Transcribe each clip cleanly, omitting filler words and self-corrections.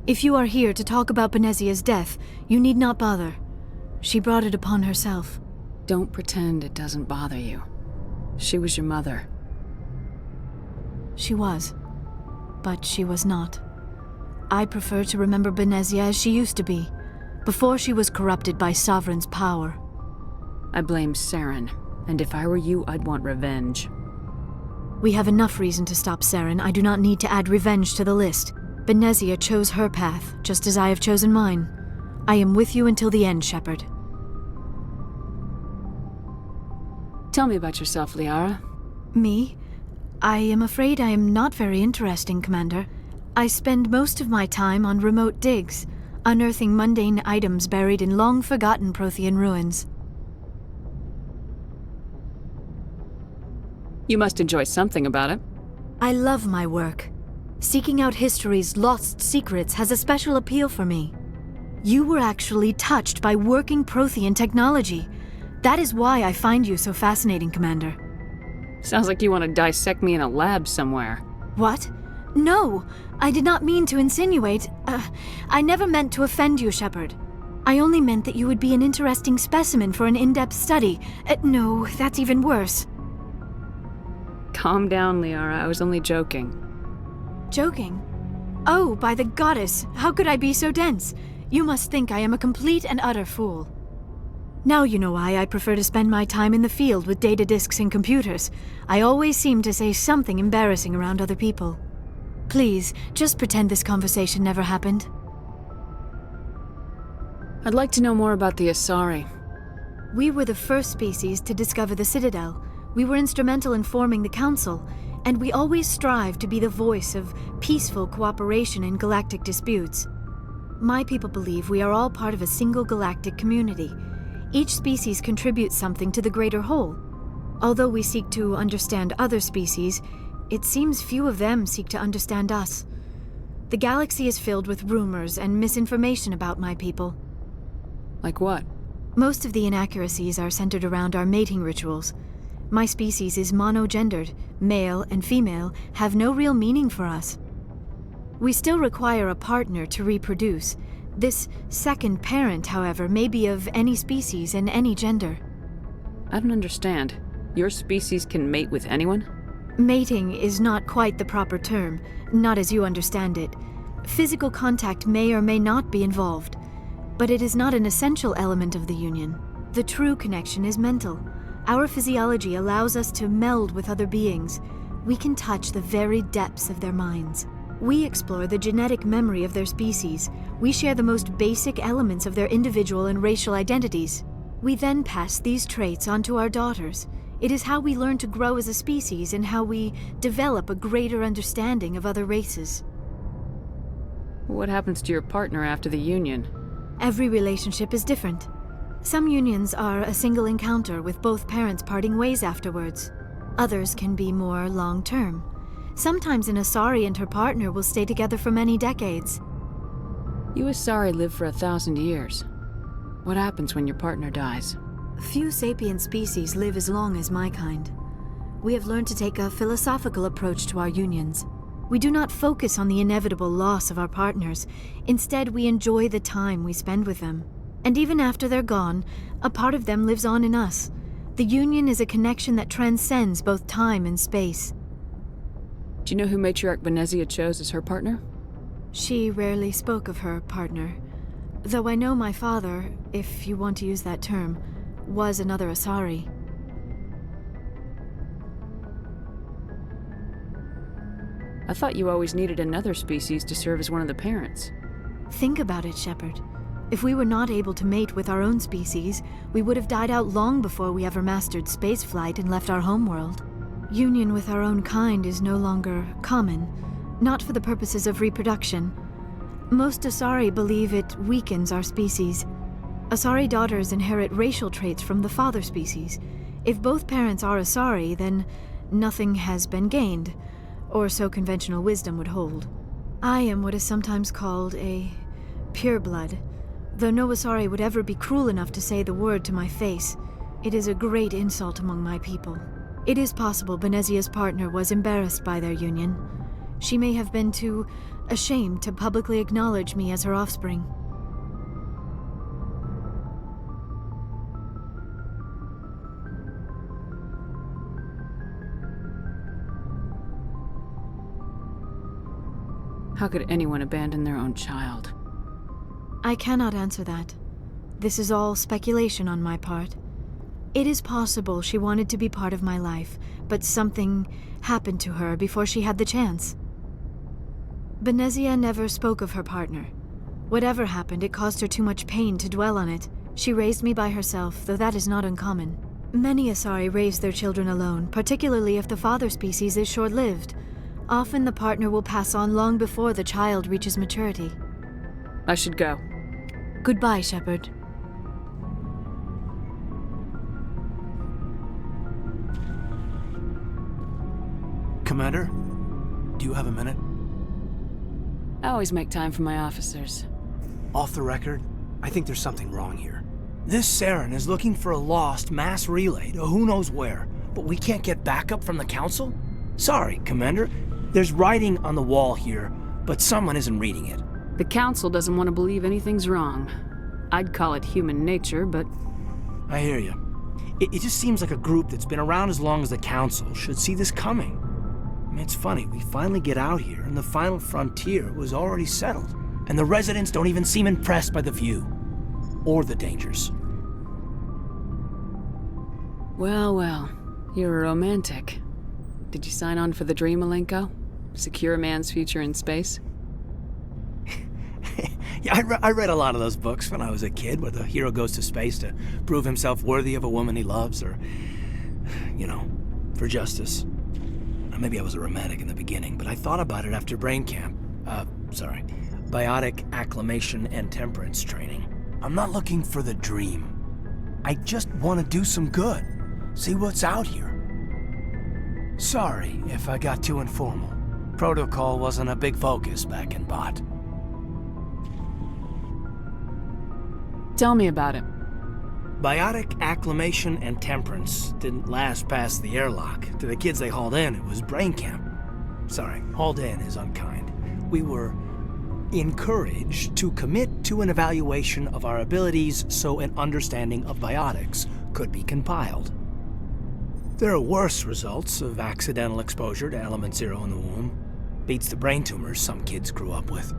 If you are here to talk about Benezia's death, you need not bother. She brought it upon herself. Don't pretend it doesn't bother you. She was your mother. She was. But she was not. I prefer to remember Benezia as she used to be, before she was corrupted by Sovereign's power. I blame Saren, and if I were you, I'd want revenge. We have enough reason to stop Saren. I do not need to add revenge to the list. Benezia chose her path, just as I have chosen mine. I am with you until the end, Shepard. Tell me about yourself, Liara. Me? I am afraid I am not very interesting, Commander. I spend most of my time on remote digs, unearthing mundane items buried in long-forgotten Prothean ruins. You must enjoy something about it. I love my work. Seeking out history's lost secrets has a special appeal for me. You were actually touched by working Prothean technology. That is why I find you so fascinating, Commander. Sounds like you want to dissect me in a lab somewhere. What? No, I did not mean to insinuate. I never meant to offend you, Shepard. I only meant that you would be an interesting specimen for an in-depth study. No, that's even worse. Calm down, Liara. I was only joking. Joking? Oh, by the goddess, how could I be so dense? You must think I am a complete and utter fool. Now you know why I prefer to spend my time in the field with data disks and computers. I always seem to say something embarrassing around other people. Please, just pretend this conversation never happened. I'd like to know more about the Asari. We were the first species to discover the Citadel. We were instrumental in forming the Council, and we always strive to be the voice of peaceful cooperation in galactic disputes. My people believe we are all part of a single galactic community. Each species contributes something to the greater whole. Although we seek to understand other species, it seems few of them seek to understand us. The galaxy is filled with rumors and misinformation about my people. Like what? Most of the inaccuracies are centered around our mating rituals. My species is monogendered. Male and female have no real meaning for us. We still require a partner to reproduce. This second parent, however, may be of any species and any gender. I don't understand. Your species can mate with anyone? Mating is not quite the proper term, not as you understand it. Physical contact may or may not be involved, but it is not an essential element of the union. The true connection is mental. Our physiology allows us to meld with other beings. We can touch the very depths of their minds. We explore the genetic memory of their species. We share the most basic elements of their individual and racial identities. We then pass these traits on to our daughters. It is how we learn to grow as a species and how we develop a greater understanding of other races. What happens to your partner after the union? Every relationship is different. Some unions are a single encounter with both parents parting ways afterwards. Others can be more long-term. Sometimes an Asari and her partner will stay together for many decades. You Asari live for 1,000 years. What happens when your partner dies? Few sapient species live as long as my kind. We have learned to take a philosophical approach to our unions. We do not focus on the inevitable loss of our partners. Instead, we enjoy the time we spend with them. And even after they're gone, a part of them lives on in us. The union is a connection that transcends both time and space. Do you know who Matriarch Benezia chose as her partner? She rarely spoke of her partner. Though I know my father, if you want to use that term, was another Asari. I thought you always needed another species to serve as one of the parents. Think about it, Shepard. If we were not able to mate with our own species, we would have died out long before we ever mastered spaceflight and left our homeworld. Union with our own kind is no longer common, not for the purposes of reproduction. Most Asari believe it weakens our species. Asari daughters inherit racial traits from the father species. If both parents are Asari, then nothing has been gained, or so conventional wisdom would hold. I am what is sometimes called a pureblood. Though no Asari would ever be cruel enough to say the word to my face, it is a great insult among my people. It is possible Benezia's partner was embarrassed by their union. She may have been too ashamed to publicly acknowledge me as her offspring. How could anyone abandon their own child? I cannot answer that. This is all speculation on my part. It is possible she wanted to be part of my life, but something happened to her before she had the chance. Benezia never spoke of her partner. Whatever happened, it caused her too much pain to dwell on it. She raised me by herself, though that is not uncommon. Many Asari raise their children alone, particularly if the father species is short-lived. Often the partner will pass on long before the child reaches maturity. I should go. Goodbye, Shepard. Commander, do you have a minute? I always make time for my officers. Off the record, I think there's something wrong here. This Saren is looking for a lost mass relay to who knows where, but we can't get backup from the Council? Sorry, Commander. There's writing on the wall here, but someone isn't reading it. The Council doesn't want to believe anything's wrong. I'd call it human nature, but... I hear you. It just seems like a group that's been around as long as the Council should see this coming. I mean, it's funny, we finally get out here, and the final frontier was already settled. And the residents don't even seem impressed by the view. Or the dangers. Well, well. You're a romantic. Did you sign on for the dream, Malenko? Secure a man's future in space? Yeah, I read a lot of those books when I was a kid, where the hero goes to space to prove himself worthy of a woman he loves, or, you know, for justice. Maybe I was a romantic in the beginning, but I thought about it after brain camp. Biotic acclimation and temperance training. I'm not looking for the dream. I just want to do some good. See what's out here. Sorry if I got too informal. Protocol wasn't a big focus back in Bot. Tell me about it. Biotic acclimation and temperance didn't last past the airlock. To the kids they hauled in, it was brain camp. Sorry, hauled in is unkind. We were encouraged to commit to an evaluation of our abilities so an understanding of biotics could be compiled. There are worse results of accidental exposure to Element Zero in the womb. Beats the brain tumors some kids grew up with.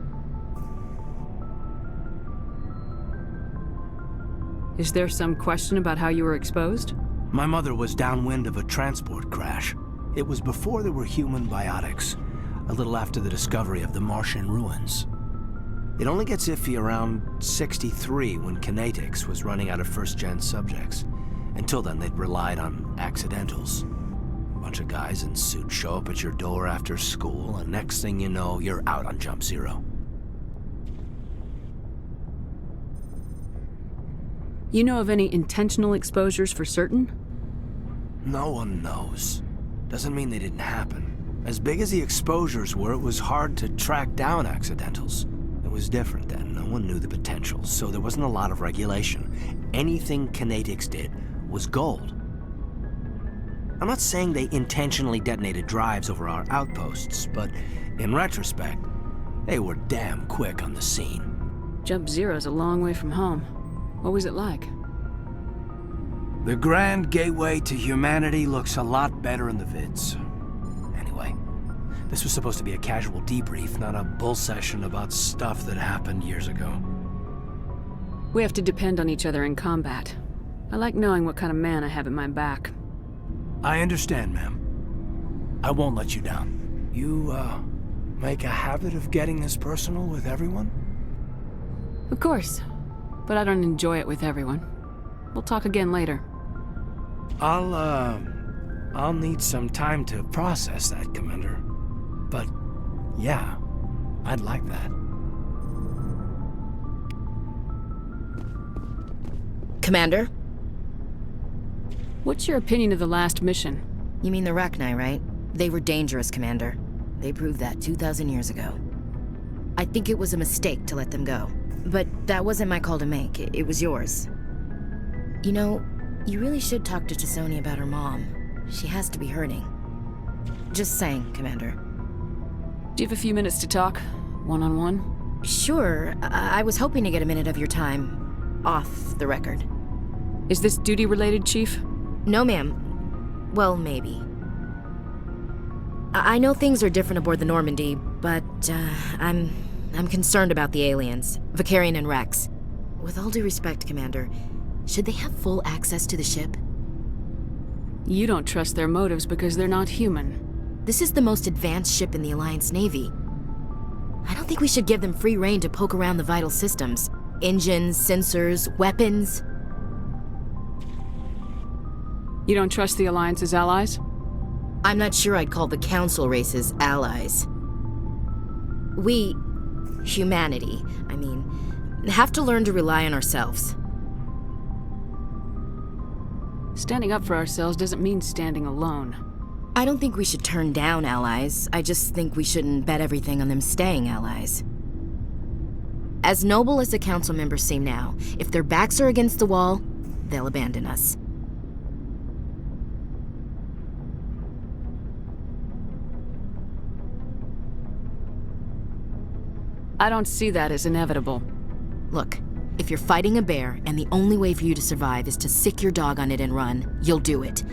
Is there some question about how you were exposed? My mother was downwind of a transport crash. It was before there were human biotics, a little after the discovery of the Martian ruins. It only gets iffy around 63 when Kinetics was running out of first-gen subjects. Until then, they'd relied on accidentals. A bunch of guys in suits show up at your door after school, and next thing you know, you're out on Jump Zero. You know of any intentional exposures for certain? No one knows. Doesn't mean they didn't happen. As big as the exposures were, it was hard to track down accidentals. It was different then. No one knew the potential, so there wasn't a lot of regulation. Anything Kinetics did was gold. I'm not saying they intentionally detonated drives over our outposts, but in retrospect, they were damn quick on the scene. Jump Zero's a long way from home. What was it like? The grand gateway to humanity looks a lot better in the vids. Anyway, this was supposed to be a casual debrief, not a bull session about stuff that happened years ago. We have to depend on each other in combat. I like knowing what kind of man I have at my back. I understand, ma'am. I won't let you down. You, make a habit of getting this personal with everyone? Of course. But I don't enjoy it with everyone. We'll talk again later. I'll need some time to process that, Commander. But, yeah, I'd like that. Commander? What's your opinion of the last mission? You mean the Rachni, right? They were dangerous, Commander. They proved that 2,000 years ago. I think it was a mistake to let them go. But that wasn't my call to make. It was yours. You know, you really should talk to T'Soni about her mom. She has to be hurting. Just saying, Commander. Do you have a few minutes to talk? One-on-one? Sure, I was hoping to get a minute of your time. Off the record. Is this duty-related, Chief? No, ma'am. Well, maybe. I know things are different aboard the Normandy, but I'm concerned about the aliens, Vicarian and Wrex. With all due respect, Commander, should they have full access to the ship? You don't trust their motives because they're not human. This is the most advanced ship in the Alliance Navy. I don't think we should give them free rein to poke around the vital systems. Engines, sensors, weapons. You don't trust the Alliance's allies? I'm not sure I'd call the Council races allies. We, humanity, have to learn to rely on ourselves. Standing up for ourselves doesn't mean standing alone. I don't think we should turn down allies. I just think we shouldn't bet everything on them staying allies. As noble as the Council members seem now, if their backs are against the wall, they'll abandon us. I don't see that as inevitable. Look, if you're fighting a bear and the only way for you to survive is to sick your dog on it and run, you'll do it.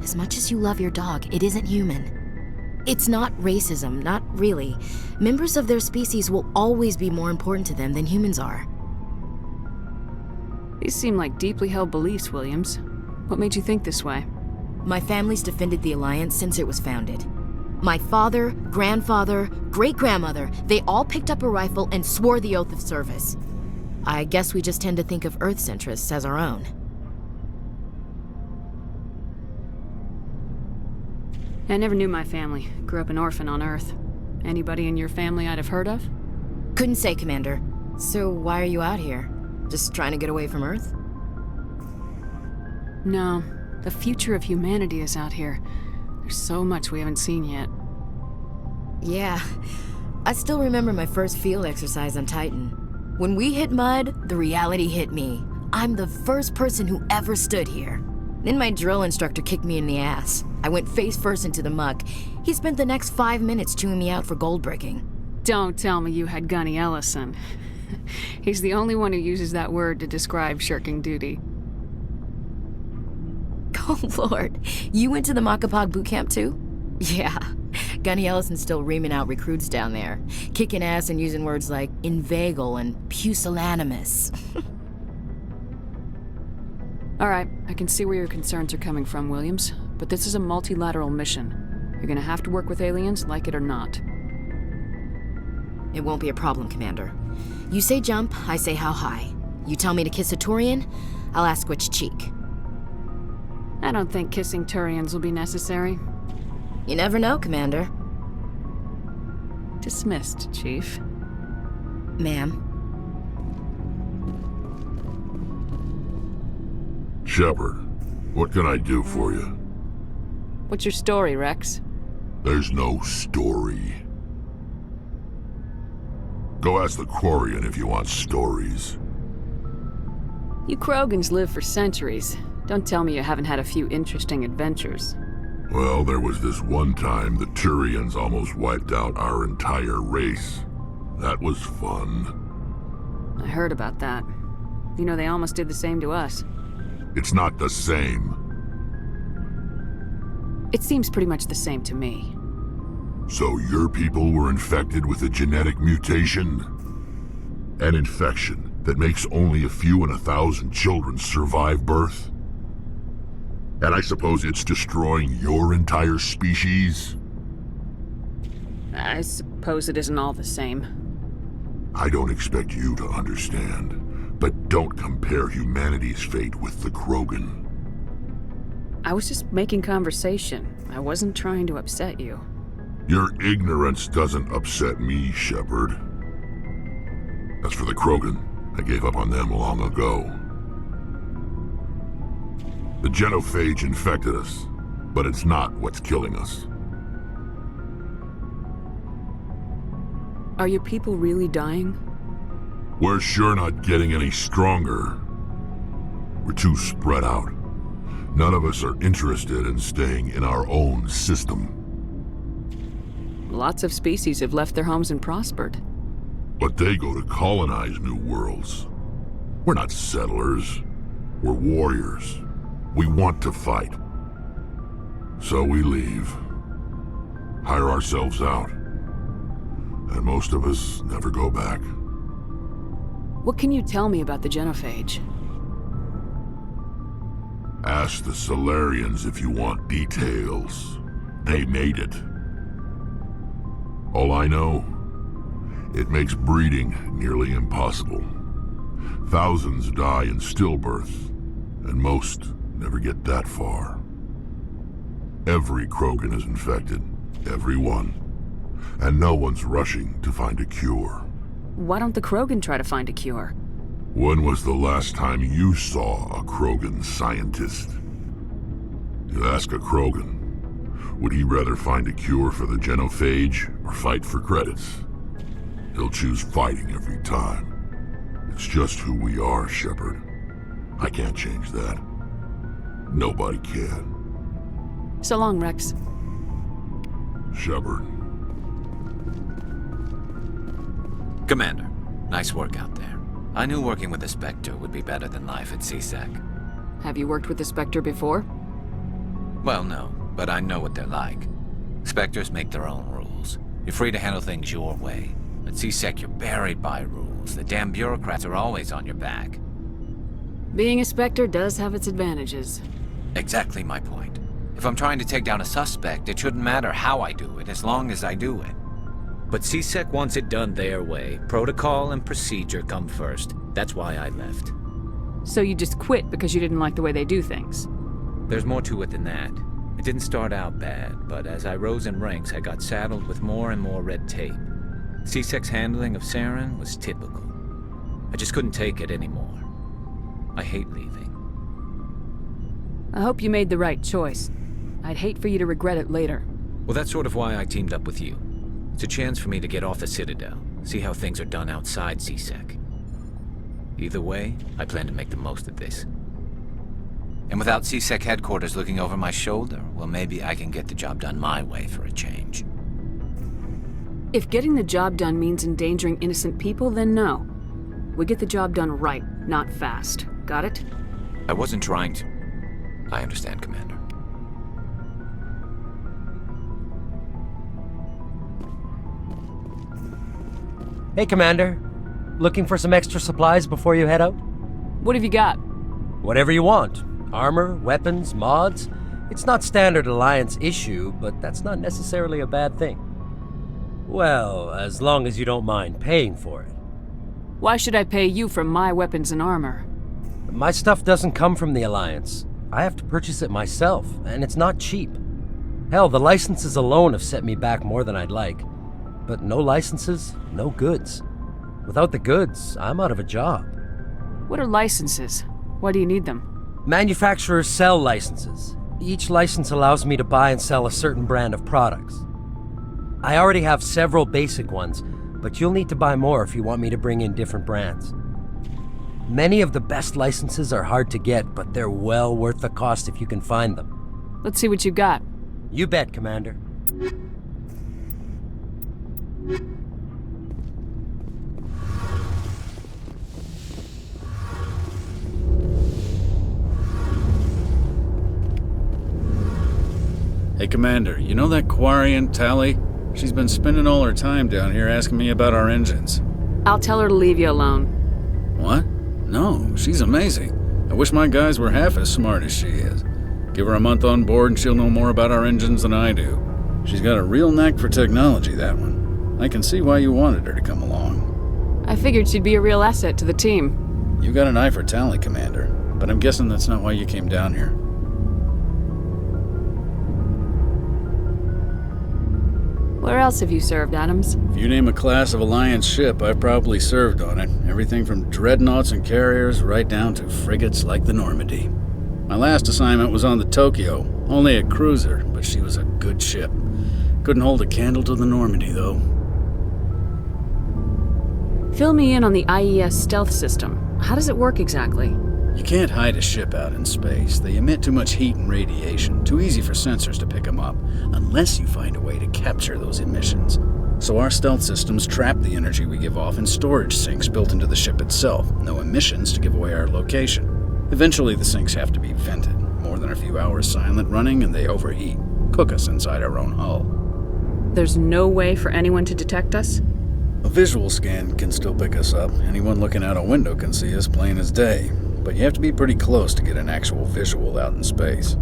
As much as you love your dog, it isn't human. It's not racism, not really. Members of their species will always be more important to them than humans are. These seem like deeply held beliefs, Williams. What made you think this way? My family's defended the Alliance since it was founded. My father, grandfather, great-grandmother, they all picked up a rifle and swore the oath of service. I guess we just tend to think of Earth's interests as our own. I never knew my family. Grew up an orphan on Earth. Anybody in your family I'd have heard of? Couldn't say, Commander. So why are you out here? Just trying to get away from Earth? No. The future of humanity is out here. There's so much we haven't seen yet. Yeah. I still remember my first field exercise on Titan. When we hit mud, the reality hit me. I'm the first person who ever stood here. Then my drill instructor kicked me in the ass. I went face first into the muck. He spent the next 5 minutes chewing me out for gold bricking. Don't tell me you had Gunny Ellison. He's the only one who uses that word to describe shirking duty. Oh, Lord. You went to the Makapog boot camp, too? Yeah. Gunny Ellison's still reaming out recruits down there. Kicking ass and using words like inveigle and pusillanimous. All right, I can see where your concerns are coming from, Williams. But this is a multilateral mission. You're gonna have to work with aliens, like it or not. It won't be a problem, Commander. You say jump, I say how high. You tell me to kiss a Turian, I'll ask which cheek. I don't think kissing Turians will be necessary. You never know, Commander. Dismissed, Chief. Ma'am. Shepard, what can I do for you? What's your story, Wrex? There's no story. Go ask the Quarian if you want stories. You Krogans live for centuries. Don't tell me you haven't had a few interesting adventures. Well, there was this one time the Turians almost wiped out our entire race. That was fun. I heard about that. You know, they almost did the same to us. It's not the same. It seems pretty much the same to me. So your people were infected with a genetic mutation? An infection that makes only a few in 1,000 children survive birth? And I suppose it's destroying your entire species? I suppose it isn't all the same. I don't expect you to understand, but don't compare humanity's fate with the Krogan. I was just making conversation. I wasn't trying to upset you. Your ignorance doesn't upset me, Shepard. As for the Krogan, I gave up on them long ago. The genophage infected us, but it's not what's killing us. Are your people really dying? We're sure not getting any stronger. We're too spread out. None of us are interested in staying in our own system. Lots of species have left their homes and prospered. But they go to colonize new worlds. We're not settlers. We're warriors. We want to fight. So we leave. Hire ourselves out. And most of us never go back. What can you tell me about the genophage? Ask the Solarians if you want details. They made it. All I know, it makes breeding nearly impossible. Thousands die in stillbirth, and most never get that far. Every Krogan is infected. Every one. And no one's rushing to find a cure. Why don't the Krogan try to find a cure? When was the last time you saw a Krogan scientist? You ask a Krogan, would he rather find a cure for the genophage or fight for credits? He'll choose fighting every time. It's just who we are, Shepard. I can't change that. Nobody can. So long, Wrex. Shepard. Commander, nice work out there. I knew working with the Spectre would be better than life at CSEC. Have you worked with the Spectre before? Well, no, but I know what they're like. Spectres make their own rules. You're free to handle things your way. At CSEC, you're buried by rules. The damn bureaucrats are always on your back. Being a Spectre does have its advantages. Exactly my point. If I'm trying to take down a suspect, it shouldn't matter how I do it, as long as I do it. But CSEC wants it done their way. Protocol and procedure come first. That's why I left. So you just quit because you didn't like the way they do things? There's more to it than that. It didn't start out bad, but as I rose in ranks, I got saddled with more and more red tape. CSEC's handling of Saren was typical. I just couldn't take it anymore. I hate leaving. I hope you made the right choice. I'd hate for you to regret it later. Well, that's sort of why I teamed up with you. It's a chance for me to get off the Citadel, see how things are done outside CSEC. Either way, I plan to make the most of this. And without CSEC headquarters looking over my shoulder, well, maybe I can get the job done my way for a change. If getting the job done means endangering innocent people, then no. We get the job done right, not fast. Got it? I wasn't trying to. I understand, Commander. Hey, Commander. Looking for some extra supplies before you head out? What have you got? Whatever you want. Armor, weapons, mods. It's not standard Alliance issue, but that's not necessarily a bad thing. Well, as long as you don't mind paying for it. Why should I pay you for my weapons and armor? My stuff doesn't come from the Alliance. I have to purchase it myself, and it's not cheap. Hell, the licenses alone have set me back more than I'd like. But no licenses, no goods. Without the goods, I'm out of a job. What are licenses? Why do you need them? Manufacturers sell licenses. Each license allows me to buy and sell a certain brand of products. I already have several basic ones, but you'll need to buy more if you want me to bring in different brands. Many of the best licenses are hard to get, but they're well worth the cost if you can find them. Let's see what you got. You bet, Commander. Hey, Commander, you know that Quarian, Tali? She's been spending all her time down here asking me about our engines. I'll tell her to leave you alone. What? No, she's amazing. I wish my guys were half as smart as she is. Give her a month on board and she'll know more about our engines than I do. She's got a real knack for technology, that one. I can see why you wanted her to come along. I figured she'd be a real asset to the team. You got an eye for Tali, Commander, but I'm guessing that's not why you came down here. Where else have you served, Adams? If you name a class of Alliance ship, I've probably served on it. Everything from dreadnoughts and carriers right down to frigates like the Normandy. My last assignment was on the Tokyo, only a cruiser, but she was a good ship. Couldn't hold a candle to the Normandy, though. Fill me in on the IES stealth system. How does it work exactly? You can't hide a ship out in space. They emit too much heat and radiation, too easy for sensors to pick them up, unless you find a way to capture those emissions. So our stealth systems trap the energy we give off in storage sinks built into the ship itself. No emissions to give away our location. Eventually the sinks have to be vented. More than a few hours silent running and they overheat. Cook us inside our own hull. There's no way for anyone to detect us? A visual scan can still pick us up. Anyone looking out a window can see us plain as day. But you have to be pretty close to get an actual visual out in space.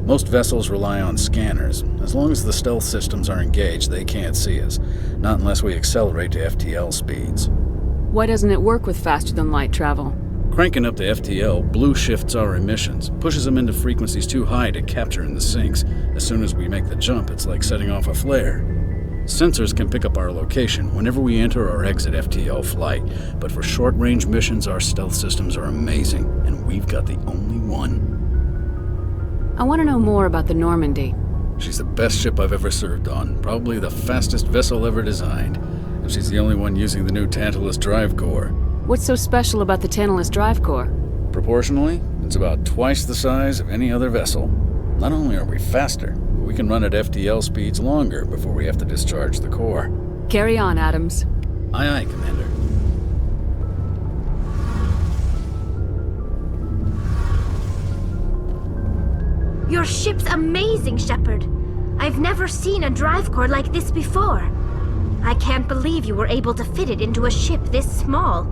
Most vessels rely on scanners. As long as the stealth systems are engaged, they can't see us. Not unless we accelerate to FTL speeds. Why doesn't it work with faster-than-light travel? Cranking up to FTL blue shifts our emissions, pushes them into frequencies too high to capture in the sinks. As soon as we make the jump, it's like setting off a flare. Sensors can pick up our location whenever we enter or exit FTL flight, but for short-range missions, our stealth systems are amazing, and we've got the only one. I want to know more about the Normandy. She's the best ship I've ever served on, probably the fastest vessel ever designed, and she's the only one using the new Tantalus drive core. What's so special about the Tantalus drive core? Proportionally, it's about twice the size of any other vessel. Not only are we faster, but we can run at FTL speeds longer before we have to discharge the core. Carry on, Adams. Aye, aye, Commander. Your ship's amazing, Shepard. I've never seen a drive core like this before. I can't believe you were able to fit it into a ship this small.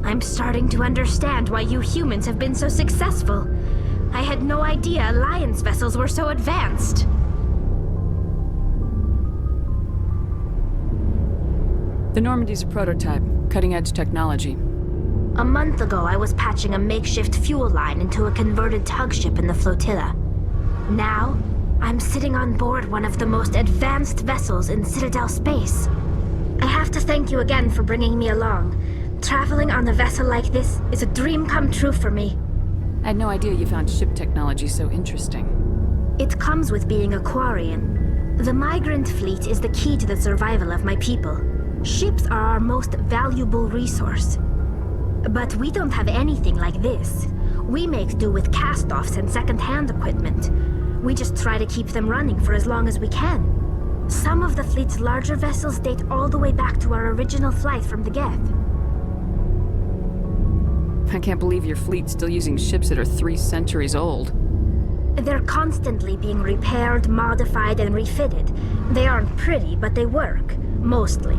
I'm starting to understand why you humans have been so successful. I had no idea Alliance vessels were so advanced. The Normandy's a prototype, cutting-edge technology. A month ago, I was patching a makeshift fuel line into a converted tug ship in the flotilla. Now, I'm sitting on board one of the most advanced vessels in Citadel space. I have to thank you again for bringing me along. Traveling on a vessel like this is a dream come true for me. I had no idea you found ship technology so interesting. It comes with being a Quarian. The migrant fleet is the key to the survival of my people. Ships are our most valuable resource. But we don't have anything like this. We make do with cast-offs and second-hand equipment. We just try to keep them running for as long as we can. Some of the fleet's larger vessels date all the way back to our original flight from the Geth. I can't believe your fleet's still using ships that are 3 centuries old. They're constantly being repaired, modified, and refitted. They aren't pretty, but they work. Mostly.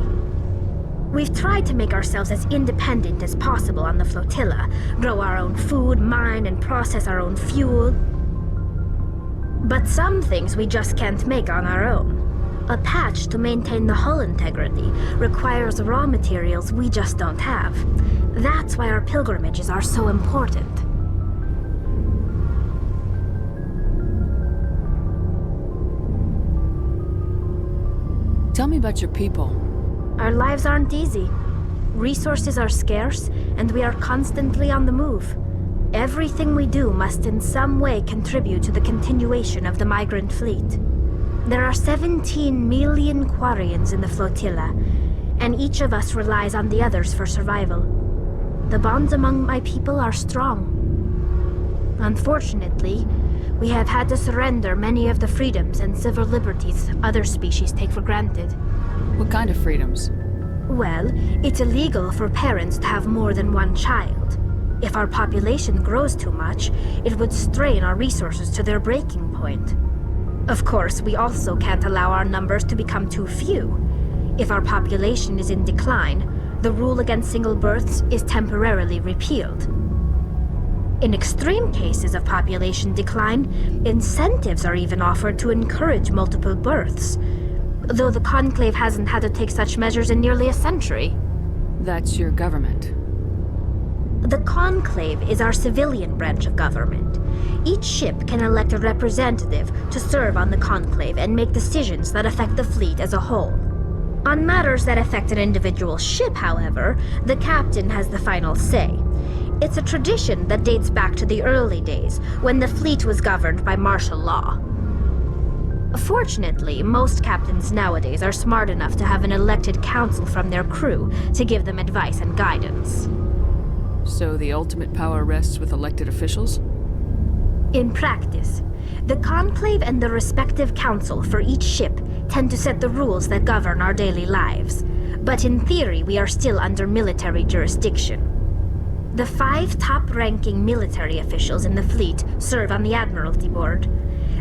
We've tried to make ourselves as independent as possible on the flotilla, grow our own food, mine and process our own fuel. But some things we just can't make on our own. A patch to maintain the hull integrity requires raw materials we just don't have. That's why our pilgrimages are so important. Tell me about your people. Our lives aren't easy. Resources are scarce, and we are constantly on the move. Everything we do must in some way contribute to the continuation of the migrant fleet. There are 17 million Quarians in the flotilla, and each of us relies on the others for survival. The bonds among my people are strong. Unfortunately, we have had to surrender many of the freedoms and civil liberties other species take for granted. What kind of freedoms? Well, it's illegal for parents to have more than one child. If our population grows too much, it would strain our resources to their breaking point. Of course, we also can't allow our numbers to become too few. If our population is in decline, the rule against single births is temporarily repealed. In extreme cases of population decline, incentives are even offered to encourage multiple births, though the Conclave hasn't had to take such measures in nearly a century. That's your government. The Conclave is our civilian branch of government. Each ship can elect a representative to serve on the Conclave and make decisions that affect the fleet as a whole. On matters that affect an individual ship, however, the captain has the final say. It's a tradition that dates back to the early days, when the fleet was governed by martial law. Fortunately, most captains nowadays are smart enough to have an elected council from their crew to give them advice and guidance. So the ultimate power rests with elected officials? In practice, the Conclave and the respective council for each ship tend to set the rules that govern our daily lives. But in theory, we are still under military jurisdiction. The 5 top-ranking military officials in the fleet serve on the Admiralty Board.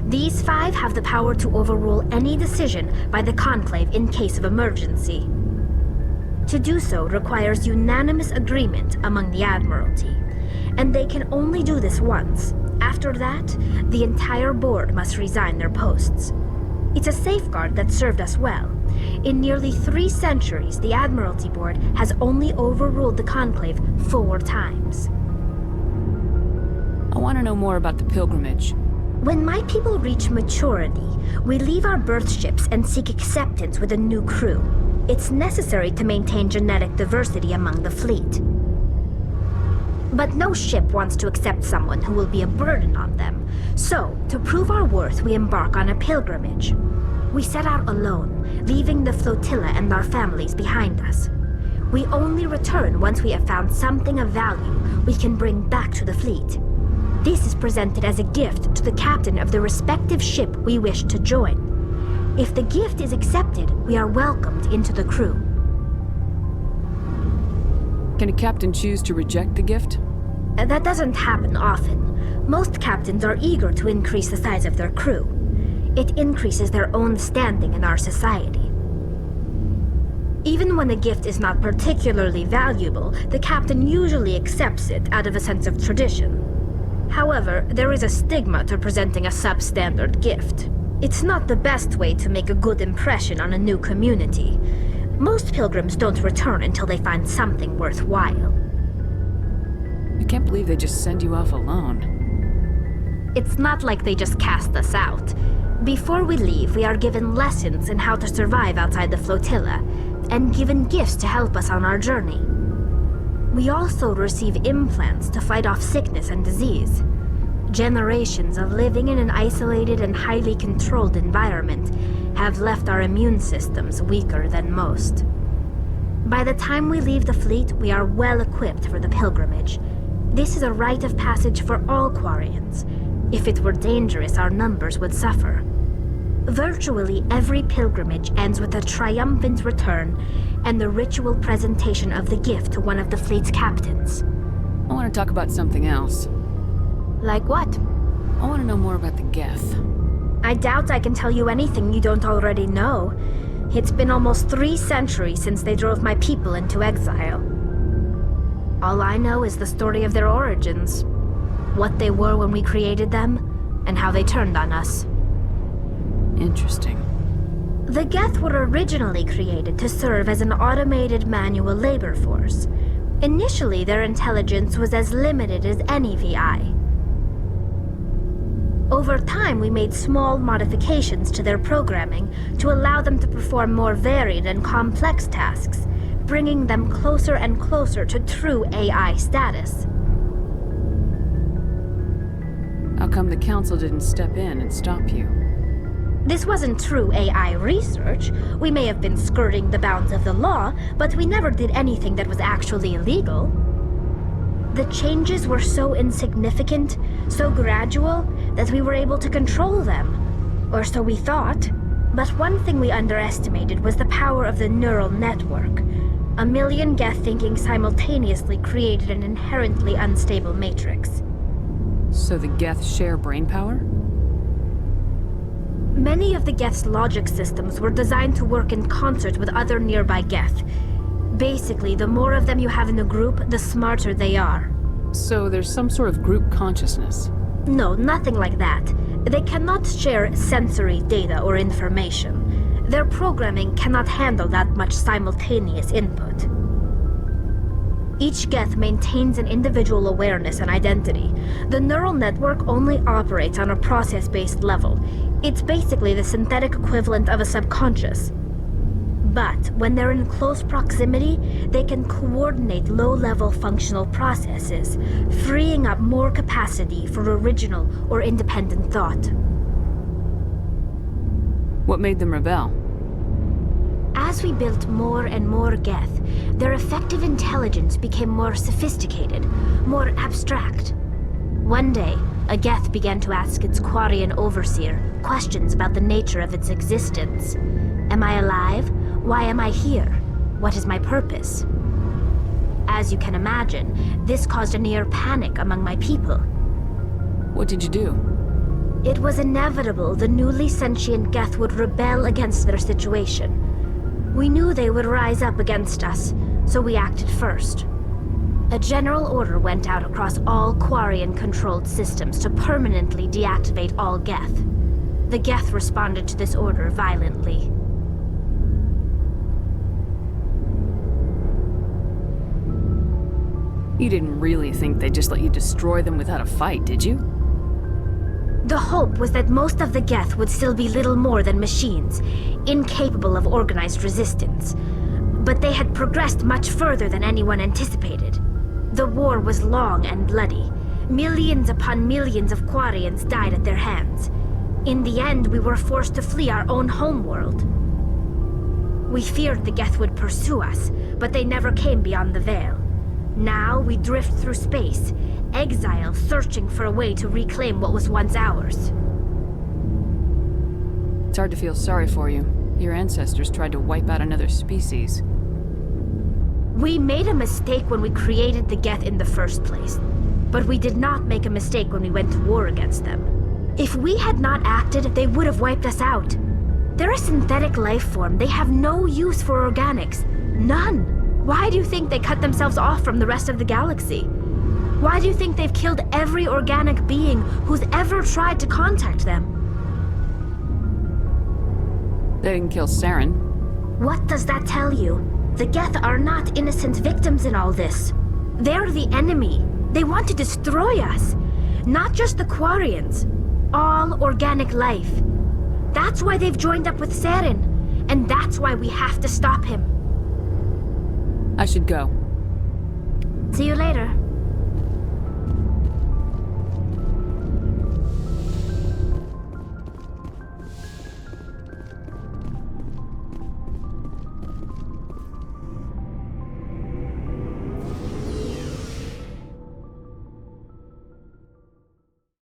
These 5 have the power to overrule any decision by the Conclave in case of emergency. To do so requires unanimous agreement among the Admiralty, and they can only do this once. After that, the entire board must resign their posts. It's a safeguard that served us well. In nearly 3 centuries, the Admiralty Board has only overruled the Conclave 4 times. I want to know more about the pilgrimage. When my people reach maturity, we leave our birth ships and seek acceptance with a new crew. It's necessary to maintain genetic diversity among the fleet. But no ship wants to accept someone who will be a burden on them. So, to prove our worth, we embark on a pilgrimage. We set out alone, leaving the flotilla and our families behind us. We only return once we have found something of value we can bring back to the fleet. This is presented as a gift to the captain of the respective ship we wish to join. If the gift is accepted, we are welcomed into the crew. Can a captain choose to reject the gift? That doesn't happen often. Most captains are eager to increase the size of their crew. It increases their own standing in our society. Even when a gift is not particularly valuable, the captain usually accepts it out of a sense of tradition. However, there is a stigma to presenting a substandard gift. It's not the best way to make a good impression on a new community. Most pilgrims don't return until they find something worthwhile. I can't believe they just send you off alone. It's not like they just cast us out. Before we leave, we are given lessons in how to survive outside the flotilla, and given gifts to help us on our journey. We also receive implants to fight off sickness and disease. Generations of living in an isolated and highly controlled environment have left our immune systems weaker than most. By the time we leave the fleet, we are well equipped for the pilgrimage. This is a rite of passage for all Quarians. If it were dangerous, our numbers would suffer. Virtually every pilgrimage ends with a triumphant return and the ritual presentation of the gift to one of the fleet's captains. I want to talk about something else. Like what? I want to know more about the Geth. I doubt I can tell you anything you don't already know. It's been almost 3 centuries since they drove my people into exile. All I know is the story of their origins, what they were when we created them, and how they turned on us. Interesting. The Geth were originally created to serve as an automated manual labor force. Initially, their intelligence was as limited as any VI. Over time, we made small modifications to their programming to allow them to perform more varied and complex tasks, bringing them closer and closer to true AI status. How come the Council didn't step in and stop you? This wasn't true AI research. We may have been skirting the bounds of the law, but we never did anything that was actually illegal. The changes were so insignificant, so gradual, that we were able to control them. Or so we thought. But one thing we underestimated was the power of the neural network. 1 million Geth thinking simultaneously created an inherently unstable matrix. So the Geth share brainpower? Many of the Geth's logic systems were designed to work in concert with other nearby Geth. Basically, the more of them you have in a group, the smarter they are. So there's some sort of group consciousness? No, nothing like that. They cannot share sensory data or information. Their programming cannot handle that much simultaneous input. Each Geth maintains an individual awareness and identity. The neural network only operates on a process-based level. It's basically the synthetic equivalent of a subconscious. But when they're in close proximity, they can coordinate low-level functional processes, freeing up more capacity for original or independent thought. What made them rebel? As we built more and more Geth, their effective intelligence became more sophisticated, more abstract. One day, a Geth began to ask its Quarian overseer questions about the nature of its existence. Am I alive? Why am I here? What is my purpose? As you can imagine, this caused a near panic among my people. What did you do? It was inevitable the newly sentient Geth would rebel against their situation. We knew they would rise up against us, so we acted first. A general order went out across all Quarian-controlled systems to permanently deactivate all Geth. The Geth responded to this order violently. You didn't really think they'd just let you destroy them without a fight, did you? The hope was that most of the Geth would still be little more than machines, incapable of organized resistance. But they had progressed much further than anyone anticipated. The war was long and bloody. Millions upon millions of Quarians died at their hands. In the end, we were forced to flee our own homeworld. We feared the Geth would pursue us, but they never came beyond the Veil. Now we drift through space, exile searching for a way to reclaim what was once ours. It's hard to feel sorry for you. Your ancestors tried to wipe out another species. We made a mistake when we created the Geth in the first place, but we did not make a mistake when we went to war against them. If we had not acted, they would have wiped us out. They're a synthetic life form. They have no use for organics. None. Why do you think they cut themselves off from the rest of the galaxy? Why do you think they've killed every organic being who's ever tried to contact them? They didn't kill Saren. What does that tell you? The Geth are not innocent victims in all this. They're the enemy. They want to destroy us. Not just the Quarians. All organic life. That's why they've joined up with Saren. And that's why we have to stop him. I should go. See you later.